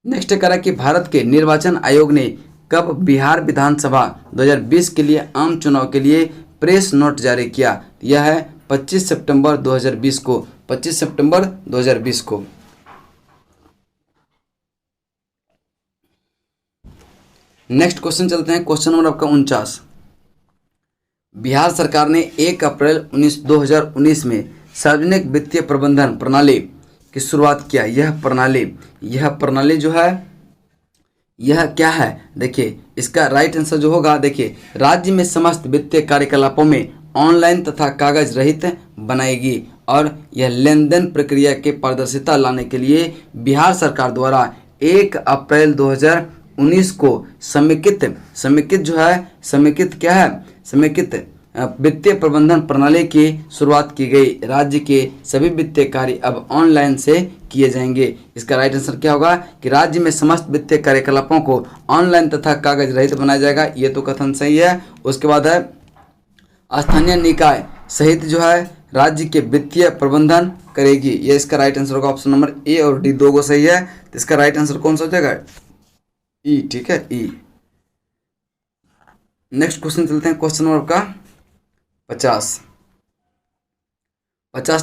Next करा कि भारत के निर्वाचन आयोग ने कब बिहार विधानसभा 2020 के लिए आम चुनाव के लिए प्रेस नोट जारी किया? यह है 25 सितंबर 2020 को, 25 सितंबर 2020 को। नेक्स्ट क्वेश्चन चलते हैं, क्वेश्चन नंबर आपका 49। बिहार सरकार ने 1 अप्रैल 2019 में सार्वजनिक वित्तीय प्रबंधन प्रणाली की शुरुआत किया। यह प्रणाली जो है यह क्या है? देखिए इसका राइट आंसर जो होगा, देखिए राज्य में समस्त वित्तीय कार्यकलापों में ऑनलाइन तथा कागज रहित बनाएगी और यह लेन देन प्रक्रिया के पारदर्शिता लाने के लिए बिहार सरकार द्वारा 1 अप्रैल 2019 को समेकित वित्तीय प्रबंधन प्रणाली की शुरुआत की गई। राज्य के सभी वित्तीय कार्य अब ऑनलाइन से किए जाएंगे। इसका राइट आंसर क्या होगा कि राज्य में समस्त वित्तीय कार्यकलापों को ऑनलाइन तथा कागज रहित बनाया जाएगा। ये तो कथन सही है। उसके बाद है स्थानीय निकाय सहित जो है राज्य के वित्तीय प्रबंधन करेगी। ये इसका राइट आंसर होगा ऑप्शन नंबर ए और डी, दो को सही है। तो इसका राइट आंसर कौन सा हो जाएगा? ई, ठीक है, ई। नेक्स्ट क्वेश्चन चलते हैं, क्वेश्चन नंबर का 50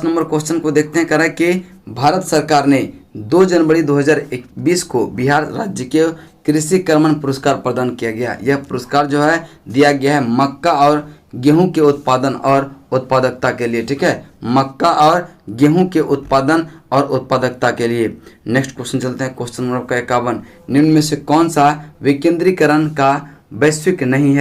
नंबर क्वेश्चन को देखते हैं। कह रहा है कि भारत सरकार ने 2 जनवरी 2020 को बिहार राज्य के कृषि कर्मण पुरस्कार प्रदान किया गया। यह पुरस्कार जो है दिया गया है मक्का और गेहूं के उत्पादन और उत्पादकता के लिए, ठीक है, मक्का और गेहूं के उत्पादन और उत्पादकता के लिए। नेक्स्ट क्वेश्चन चलते हैं, क्वेश्चन नंबर का 51। निम्न में से कौन सा विकेंद्रीकरण का वैश्विक नहीं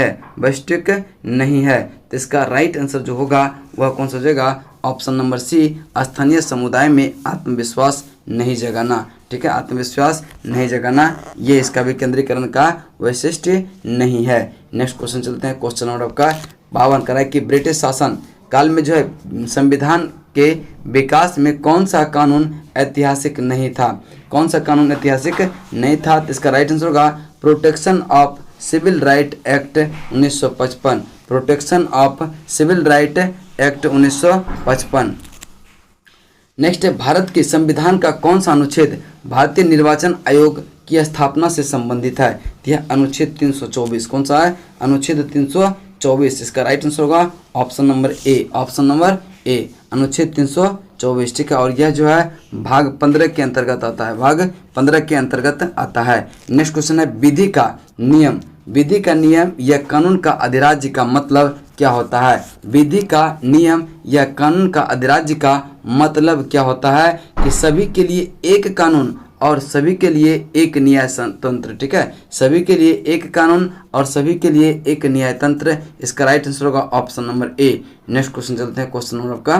है? तो इसका राइट आंसर जो होगा वह कौन सा हो जाएगा? ऑप्शन नंबर सी, स्थानीय समुदाय में आत्मविश्वास नहीं जगाना, ठीक है, आत्मविश्वास नहीं जगाना, ये इसका विकेंद्रीकरण का वैशिष्ट नहीं है। नेक्स्ट क्वेश्चन चलते हैं, क्वेश्चन नंबर का 52। करा है कि ब्रिटिश शासन काल में जो है संविधान के विकास में कौन सा कानून ऐतिहासिक नहीं था? कौन सा कानून ऐतिहासिक नहीं था? तो इसका राइट आंसर होगा protection of civil right act 1955, protection of civil right act 1955। Next है, भारत के संविधान का कौन सा अनुच्छेद भारतीय निर्वाचन आयोग की स्थापना से संबंधित है? यह अनुच्छेद 324। कौन सा है? अनुच्छेद 324। इसका राइट आंसर होगा option number A, option number A, अनुच्छेद 324, ठीक है। और यह जो है भाग 15 के अंतर्गत आता है, भाग 15 के अंतर्गत आता है। नेक्स्ट क्वेश्चन है, विधि का नियम या कानून का अधिराज्य का मतलब क्या होता है? विधि का नियम या कानून का अधिराज्य का मतलब क्या होता है? कि सभी के लिए एक कानून और सभी के लिए एक न्याय तंत्र, ठीक है, सभी के लिए एक कानून और सभी के लिए एक न्याय तंत्र। इसका राइट आंसर होगा option number A. Next question चलते हैं, क्वेश्चन नंबर का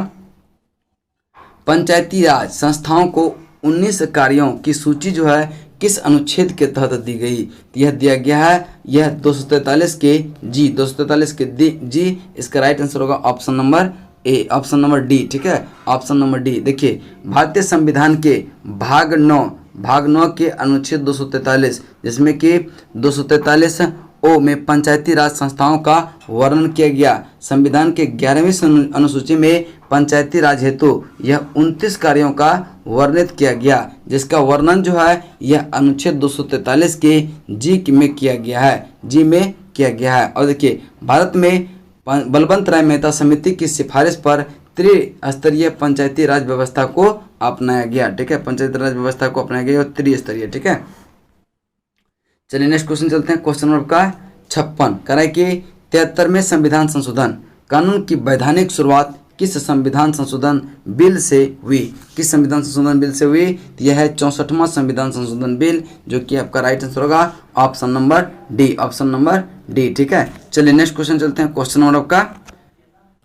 पंचायती राज संस्थाओं को 19 कार्यों की सूची जो है किस अनुच्छेद के तहत दी गई? यह दिया गया है, यह 243 के जी, 243 के जी। इसका राइट आंसर होगा option number A, option number D, ठीक है, ऑप्शन नंबर डी। देखिए भारतीय संविधान के भाग 9 के अनुच्छेद 243, जिसमें कि 243 ओ में पंचायती राज संस्थाओं का वर्णन किया गया। संविधान के 11वीं अनुसूची में पंचायती राज हेतु यह 29 कार्यों का वर्णित किया गया, जिसका वर्णन जो है यह अनुच्छेद 243 के जी में किया गया है, जी में किया गया है। और देखिए भारत में बलवंत राय मेहता समिति की सिफारिश पर त्रिस्तरीय पंचायती राज व्यवस्था को अपनाया गया, ठीक है, पंचायती राज व्यवस्था को अपनाया गया और त्रिस्तरीय, ठीक है। चलिए नेक्स्ट क्वेश्चन चलते हैं, क्वेश्चन नंबर का 56। कह रहा है कि 73वें संविधान संशोधन कानून की वैधानिक शुरुआत किस संविधान संशोधन बिल से हुई? किस संविधान संशोधन बिल से हुई? यह है 64वां संविधान संशोधन बिल, जो कि आपका राइट आंसर होगा option number D, option number D, ठीक है। चलिए नेक्स्ट क्वेश्चन चलते हैं, क्वेश्चन नंबर का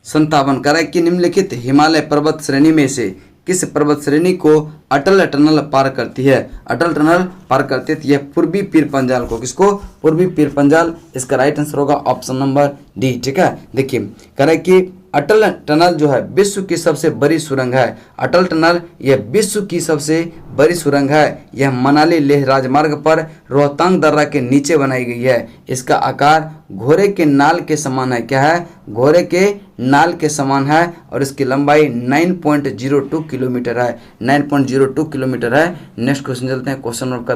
57। कह रहा है कि निम्नलिखित हिमालय पर्वत श्रेणी में से किस पर्वत श्रेणी को अटल टनल पार करती है? अटल टनल पार करती है, यह पूर्वी पीर पंजाल को, किसको? पूर्वी पीर पंजाल। इसका राइट आंसर होगा ऑप्शन नंबर डी, ठीक है। देखिए कह रहा है कि अटल टनल जो है विश्व की सबसे बड़ी सुरंग है। अटल टनल यह विश्व की सबसे बड़ी सुरंग है। यह मनाली लेह राजमार्ग पर रोहतांग दर्रा के नीचे बनाई गई है। इसका आकार घोड़े के नाल के समान है। क्या है? घोड़े के नाल के समान है और इसकी लंबाई 9.02 किलोमीटर है, 9.02 किलोमीटर है। नेक्स्ट क्वेश्चन चलते हैं, क्वेश्चन नंबर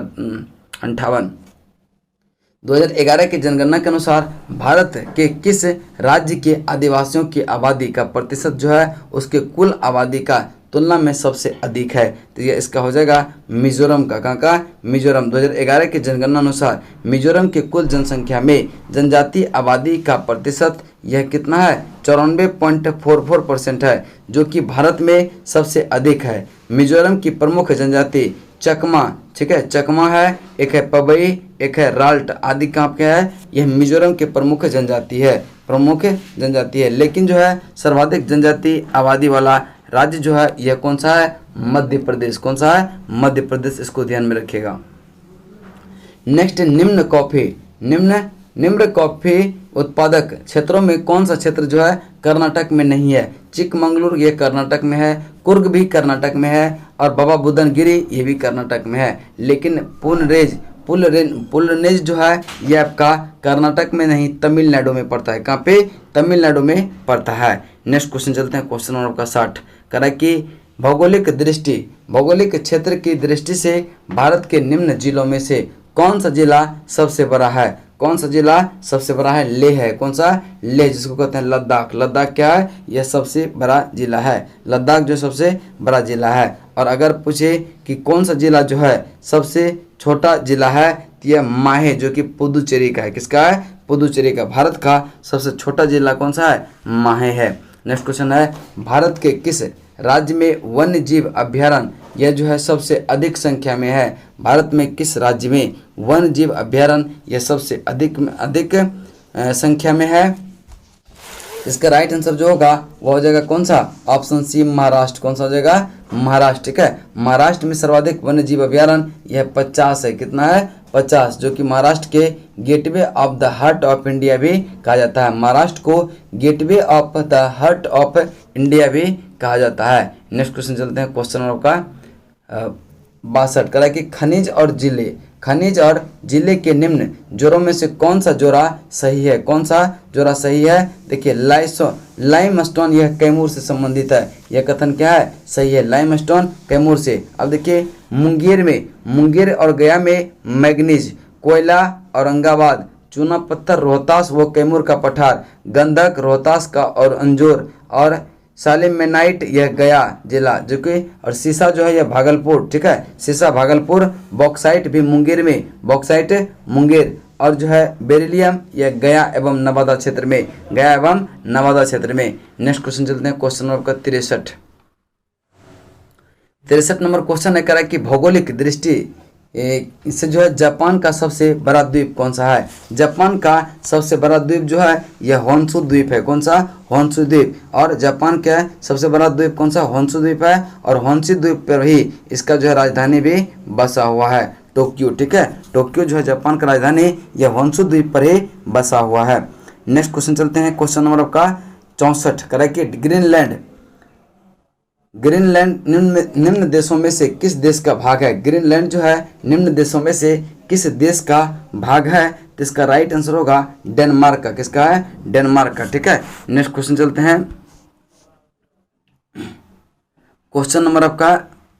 58। 2011 की जनगणना के अनुसार भारत के किस राज्य के आदिवासियों की आबादी का प्रतिशत जो है उसके कुल आबादी का तुलना में सबसे अधिक है? तो ये इसका हो जाएगा मिजोरम का। कहाँ का? मिजोरम। 2011 की जनगणना अनुसार मिजोरम की कुल जनसंख्या में जनजातीय आबादी का प्रतिशत यह कितना है? 94.44% है, जो कि भारत में सबसे अधिक है। मिजोरम की प्रमुख जनजाति चकमा, ठीक है, चकमा है, एक है पबई, एक है राल्ट आदि कहाँ के है? यह मिजोरम के प्रमुख जनजाति है, प्रमुख जनजाति है। लेकिन जो है सर्वाधिक जनजाति आबादी वाला राज्य जो है यह कौन सा है? मध्य प्रदेश। कौन सा है? मध्य प्रदेश। इसको ध्यान में रखिएगा। नेक्स्ट, निम्न कॉफी उत्पादक क्षेत्रों में कौन सा क्षेत्र जो है कर्नाटक में नहीं है? चिकमंगलुरु ये कर्नाटक में है, कुर्ग भी कर्नाटक में है और बाबा बुदनगिरी ये भी कर्नाटक में है। लेकिन पुलनेज जो है ये आपका कर्नाटक में नहीं, तमिलनाडु में पड़ता है। कहाँ पे? तमिलनाडु में पड़ता है। नेक्स्ट क्वेश्चन चलते हैं, क्वेश्चन नंबर आपका 60। कह रहा है कि भौगोलिक क्षेत्र की दृष्टि से भारत के निम्न जिलों में से कौन सा जिला सबसे बड़ा है? कौन सा जिला सबसे बड़ा है? लेह है। कौन सा? लेह, जिसको कहते हैं लद्दाख। लद्दाख क्या है? यह सबसे बड़ा जिला है। लद्दाख जो सबसे बड़ा जिला है। और अगर पूछे कि कौन सा जिला जो है सबसे छोटा जिला है, तो यह माहे, जो कि पुदुचेरी का है। किसका है? पुदुचेरी का। भारत का सबसे छोटा जिला कौन सा है? माहे है। नेक्स्ट क्वेश्चन है, भारत के किस राज्य में वन्य जीव अभ्यारण्य यह जो है सबसे अधिक संख्या में है? भारत में किस राज्य में वन्य जीव अभ्यारण्य यह सबसे अधिक संख्या में है? इसका राइट आंसर जो होगा वो हो जाएगा कौन सा? Option C, Maharashtra. कौन सा हो जाएगा? महाराष्ट्र। ठीक है, महाराष्ट्र में सर्वाधिक वन्य जीव अभ्यारण्य यह 50 है। कितना है? 50, जो कि महाराष्ट्र के gateway of the heart of India भी कहा जाता है। महाराष्ट्र को gateway of the heart of India भी कहा जाता है। नेक्स्ट क्वेश्चन चलते हैं, क्वेश्चन नंबर का 62। कह रहा है कि खनिज और जिले के निम्न जोड़ों में से कौन सा जोड़ा सही है? कौन सा जोड़ा सही है? देखिए, लाइमस्टोन यह कैमूर से संबंधित है। यह कथन क्या है? सही है, लाइमस्टोन कैमूर से। अब देखिए, मुंगेर और गया में मैग्नीज, कोयला औरंगाबाद, चूना पत्थर रोहतास व कैमूर का पठार, गंधक रोहतास का और अंजोर, और सालिमेनाइट यह गया जिला, जो कि और सीसा जो है यह भागलपुर। ठीक है, सीसा भागलपुर, बॉक्साइट भी मुंगेर में, बॉक्साइट मुंगेर, और जो है बेरिलियम यह गया एवं नवादा क्षेत्र में, गया एवं नवादा क्षेत्र में। नेक्स्ट क्वेश्चन चलते हैं, क्वेश्चन नंबर 63 नंबर क्वेश्चन है। कह रहा है कि भौगोलिक दृष्टि इससे जो है जापान का सबसे बड़ा द्वीप कौन सा है? जापान का सबसे बड़ा द्वीप जो है यह होन्शु द्वीप है। कौन सा? होन्शु द्वीप। और जापान का सबसे बड़ा द्वीप कौन सा? होन्शु द्वीप है। और होन्शु द्वीप पर ही इसका जो है राजधानी भी बसा हुआ है, टोक्यो। ठीक है, टोक्यो जो है जापान का राजधानी यह होन्शु द्वीप पर ही बसा हुआ है। नेक्स्ट क्वेश्चन चलते हैं, क्वेश्चन नंबर आपका 64। कह रहा है कि ग्रीनलैंड निम्न देशों में से किस देश का भाग है? ग्रीनलैंड जो है निम्न देशों में से किस देश का भाग है? तो इसका राइट आंसर होगा डेनमार्क का। किसका है? डेनमार्क का। ठीक है, नेक्स्ट क्वेश्चन चलते हैं, क्वेश्चन नंबर आपका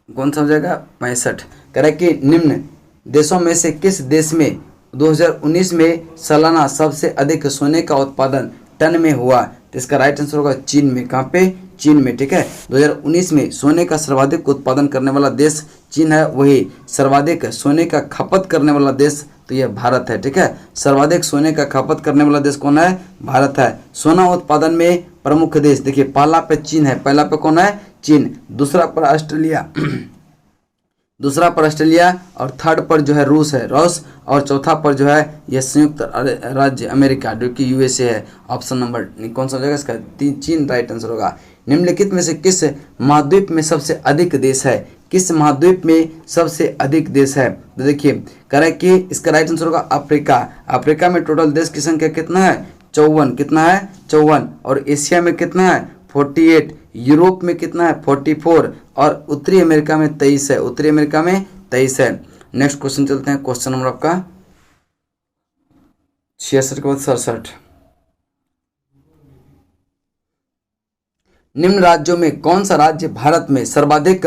कौन सा हो जाएगा? 65। कह रहा है कि निम्न देशों में से किस देश में 2019 में सालाना सबसे अधिक सोने का उत्पादन टन में हुआ? तो इसका राइट आंसर होगा चीन में। कहाँ पे? चीन में। ठीक है, 2019 में सोने का सर्वाधिक उत्पादन करने वाला देश चीन है, वही सर्वाधिक सोने का खपत करने वाला देश तो यह भारत है। ठीक है, सर्वाधिक सोने का खपत करने वाला देश कौन है? भारत है। सोना उत्पादन में प्रमुख देश देखिए, पहला पे चीन है। पहला पे कौन है? चीन। दूसरा पर ऑस्ट्रेलिया, और थर्ड पर जो है रूस है, और चौथा पर जो है यह संयुक्त राज्य अमेरिका, जो कि यूएसए है। ऑप्शन नंबर कौन सा हो जाएगा इसका? चीन राइट आंसर होगा। निम्नलिखित में से किस महाद्वीप में सबसे अधिक देश है? किस महाद्वीप में सबसे अधिक देश है? तो देखिए, कह रहा है कि इसका राइट आंसर होगा अफ्रीका। अफ्रीका में टोटल देश की संख्या कितना है? 54। कितना है? 54। और एशिया में कितना है? 48। यूरोप में कितना है? 44। और उत्तरी अमेरिका में 23 है। उत्तरी अमेरिका में 23 है। नेक्स्ट क्वेश्चन चलते हैं, क्वेश्चन नंबर आपका 66 के बाद 67। निम्न राज्यों में कौन सा राज्य भारत में सर्वाधिक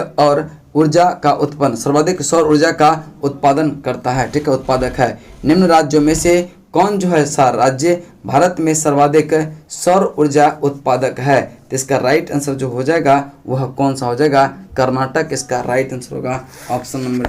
सौर ऊर्जा का उत्पादन करता है, ठीक है, उत्पादक है। निम्न राज्यों में से कौन जो है राज्य भारत में सर्वाधिक सौर ऊर्जा उत्पादक है? तो इसका राइट आंसर जो हो जाएगा वह कौन सा हो जाएगा? कर्नाटक इसका राइट आंसर होगा, ऑप्शन नंबर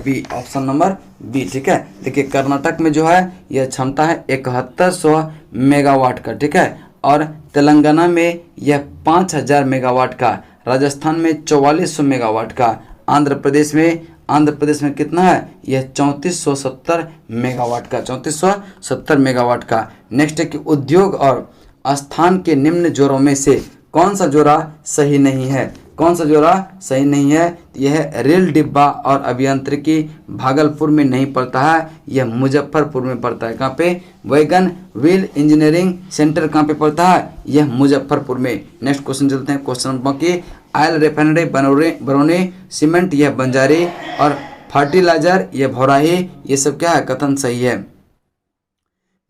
बी, ठीक है। देखिए कर्नाटक में जो है यह क्षमता है 7100 मेगावाट का, ठीक है, और तेलंगाना में यह 5000 मेगावाट का, राजस्थान में 4400 मेगावाट का, आंध्र प्रदेश में कितना है? यह 3470 मेगावाट का, 3470 मेगावाट का। नेक्स्ट है कि उद्योग और स्थान के निम्न जोरों में से कौन सा जोड़ा सही नहीं है? कौन सा जोड़ा सही नहीं है? यह रेल डिब्बा और अभियांत्रिकी भागलपुर में नहीं पड़ता है, यह मुजफ्फरपुर में पड़ता है। कहाँ पे? वैगन व्हील इंजीनियरिंग सेंटर कहाँ पे पड़ता है? यह मुजफ्फरपुर में। नेक्स्ट क्वेश्चन चलते हैं, क्वेश्चन नंबर की ऑयल रिफाइनरी बरौनी, सीमेंट यह बंजारी और फर्टिलाइजर यह भौराही, ये सब क्या है? कथन सही है।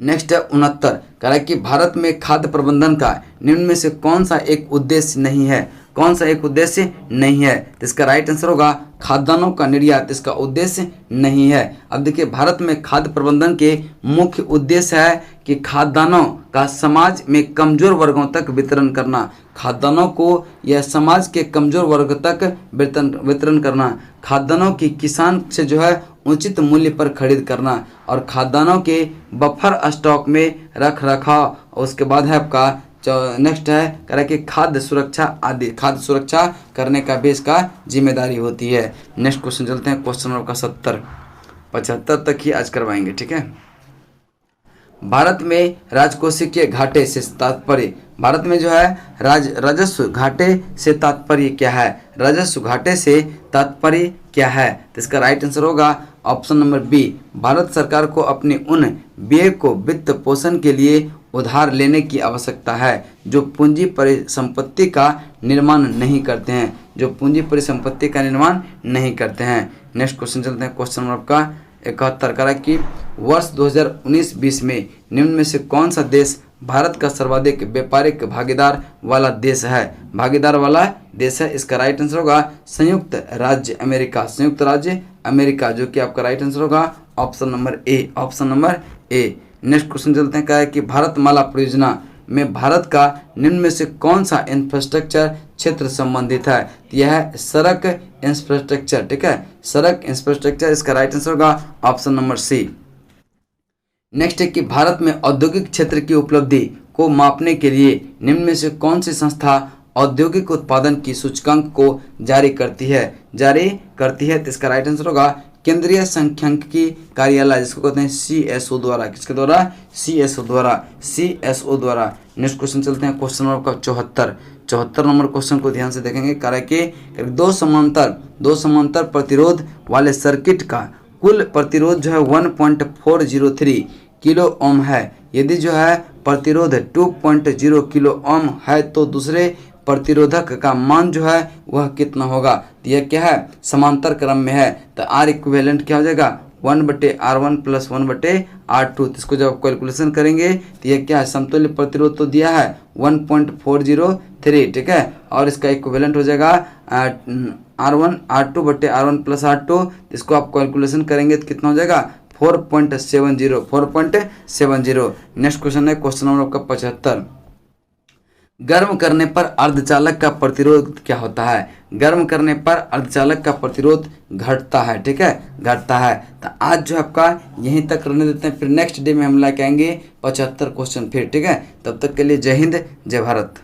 नेक्स्ट है 69, कह रहा है कि भारत में खाद्य प्रबंधन का निम्न में से कौन सा एक उद्देश्य नहीं है? कौन सा एक उद्देश्य नहीं है? तो इसका राइट आंसर होगा खाद्यान्नों का निर्यात इसका उद्देश्य नहीं है। अब देखिए भारत में खाद्य प्रबंधन के मुख्य उद्देश्य है कि खाद्यान्नों का समाज में कमजोर वर्गों तक वितरण करना, खाद्यान्नों को यह समाज के कमजोर वर्ग तक वितरण करना, खाद्यान्नों की किसान से जो है उचित मूल्य पर खरीद करना, और खाद्यान्नों के बफर स्टॉक में रख रखाव। उसके बाद है आपका नेक्स्ट है कह रहा है कि खाद्य सुरक्षा आदि, खाद्य सुरक्षा करने का भी इसका जिम्मेदारी होती है। नेक्स्ट क्वेश्चन चलते हैं, क्वेश्चन नंबर 75 तक ही आज करवाएंगे, ठीक है। भारत में राजकोषीय घाटे से तात्पर्य, भारत में जो है राजस्व घाटे से तात्पर्य क्या है? राजस्व घाटे से तात्पर्य क्या है? तो इसका राइट आंसर होगा ऑप्शन नंबर बी, भारत सरकार को अपने उन व्यय को वित्त पोषण के लिए उधार लेने की आवश्यकता है जो पूंजी परिसंपत्ति का निर्माण नहीं करते हैं, जो पूंजी परिसंपत्ति का निर्माण नहीं करते हैं। नेक्स्ट क्वेश्चन चलते हैं, क्वेश्चन नंबर का 71 करा कि वर्ष 2019-20 में निम्न में से कौन सा देश भारत का सर्वाधिक व्यापारिक भागीदार वाला देश है? भागीदार वाला देश है, इसका राइट आंसर होगा संयुक्त राज्य अमेरिका, संयुक्त राज्य अमेरिका, जो कि आपका राइट आंसर होगा option number A. Next question चलते हैं, क्या है कि भारतमाला परियोजना में भारत का निम्न में से कौन सा इंफ्रास्ट्रक्चर क्षेत्र संबंधित है? यह सड़क इंफ्रास्ट्रक्चर, ठीक है, सड़क इंफ्रास्ट्रक्चर, इसका राइट आंसर होगा ऑप्शन नंबर सी। नेक्स्ट है कि भारत में औद्योगिक क्षेत्र की उपलब्धि को मापने के लिए निम्न में से कौन सी संस्था औद्योगिक उत्पादन की सूचकांक को जारी करती है? तो इसका राइट आंसर होगा केंद्रीय सांख्यिकी कार्यालय, जिसको कहते हैं CSO द्वारा। किसके द्वारा? CSO द्वारा। नेक्स्ट क्वेश्चन चलते हैं, क्वेश्चन नंबर 74 नंबर क्वेश्चन को ध्यान से देखेंगे। कार्य के दो समांतर प्रतिरोध वाले सर्किट का कुल प्रतिरोध जो है 1.403 किलो ओम है। यदि जो है प्रतिरोध 2.0 किलो ओम है तो दूसरे प्रतिरोधक का मान जो है वह कितना होगा? तो यह क्या है? समांतर क्रम में है, तो R इक्विवेलेंट क्या हो जाएगा? 1/R1 + 1/R2। इसको जब कैलकुलेशन करेंगे तो यह क्या है? समतुल्य प्रतिरोध तो दिया है 1.403, ठीक है, और इसका इक्विवेलेंट हो जाएगा R1/R2 + R2। इसको आप कैलकुलेशन करेंगे तो कितना हो जाएगा? 4.70। नेक्स्ट क्वेश्चन है, क्वेश्चन नंबर 75, गर्म करने पर अर्धचालक का प्रतिरोध क्या होता है? गर्म करने पर अर्धचालक का प्रतिरोध घटता है, ठीक है, घटता है। तो आज जो आपका यहीं तक रहने देते हैं, फिर नेक्स्ट डे में हम लेके आएंगे 75 क्वेश्चन फिर, ठीक है। तब तक के लिए जय हिंद, जय भारत।